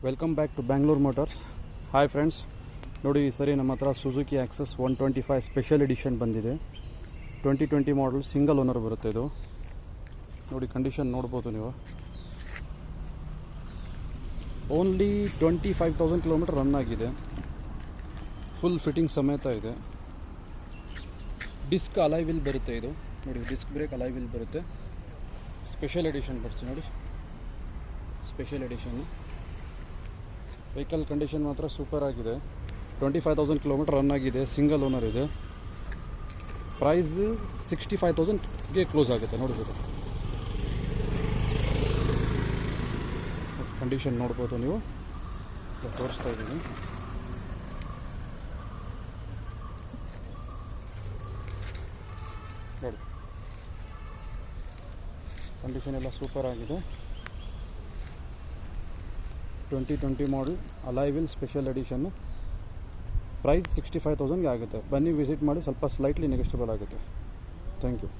Welcome back to Bangalore motors. Hi friends, ನೋಡಿ ಈ ಸರಿ ನಮ್ಮ ಹತ್ರ ಸುಜುಕಿ ಆಕ್ಸಸ್ 125 ಸ್ಪೆಷಲ್ ಎಡಿಷನ್ ಬಂದಿದೆ. 2020 ಮಾಡಲ್, ಸಿಂಗಲ್ ಓನರ್ ಬರುತ್ತೆ ಇದು. ನೋಡಿ ಕಂಡೀಷನ್ ನೋಡ್ಬೋದು ನೀವು. ಓನ್ಲಿ 25,000 ಕಿಲೋಮೀಟರ್ ರನ್ ಆಗಿದೆ. ಫುಲ್ ಫಿಟ್ಟಿಂಗ್ ಸಮೇತ ಇದೆ. ಡಿಸ್ಕ್ ಅಲಾಯ್ ವಿಲ್ ಬರುತ್ತೆ ಇದು. ನೋಡಿ, ಡಿಸ್ಕ್ ಬ್ರೇಕ್ ಅಲಾಯ್ ವಿಲ್ ಬರುತ್ತೆ. ಸ್ಪೆಷಲ್ ಎಡಿಷನ್ ಬರ್ತೀವಿ ನೋಡಿ, ಸ್ಪೆಷಲ್ ಎಡಿಷನ್ನು. ವೆಹಿಕಲ್ ಕಂಡೀಷನ್ ಮಾತ್ರ ಸೂಪರ್ ಆಗಿದೆ. 25,000 ಕಿಲೋಮೀಟರ್ ರನ್ ಆಗಿದೆ. ಸಿಂಗಲ್ ಓನರ್ ಇದೆ. ಪ್ರೈಸ್ 65,000ಗೆ ಕ್ಲೋಸ್ ಆಗುತ್ತೆ. ನೋಡ್ಬೋದು, ಕಂಡೀಷನ್ ನೋಡ್ಬೋದು ನೀವು. ತೋರಿಸ್ತಾ ಇದ್ದೀನಿ. ನೋಡಿ, ಕಂಡೀಷನ್ ಎಲ್ಲ ಸೂಪರ್ ಆಗಿದೆ. 2020 model, alloy wheel special edition. Price 65,000ಗೆ ಆಗುತ್ತೆ. ಬನ್ನಿ ವಿಸಿಟ್ ಮಾಡಿ, ಸ್ವಲ್ಪ ಸ್ಲೈಟ್ಲಿ ನೆಗೋಷಿಯಬಲ್ ಆಗುತ್ತೆ. Thank you.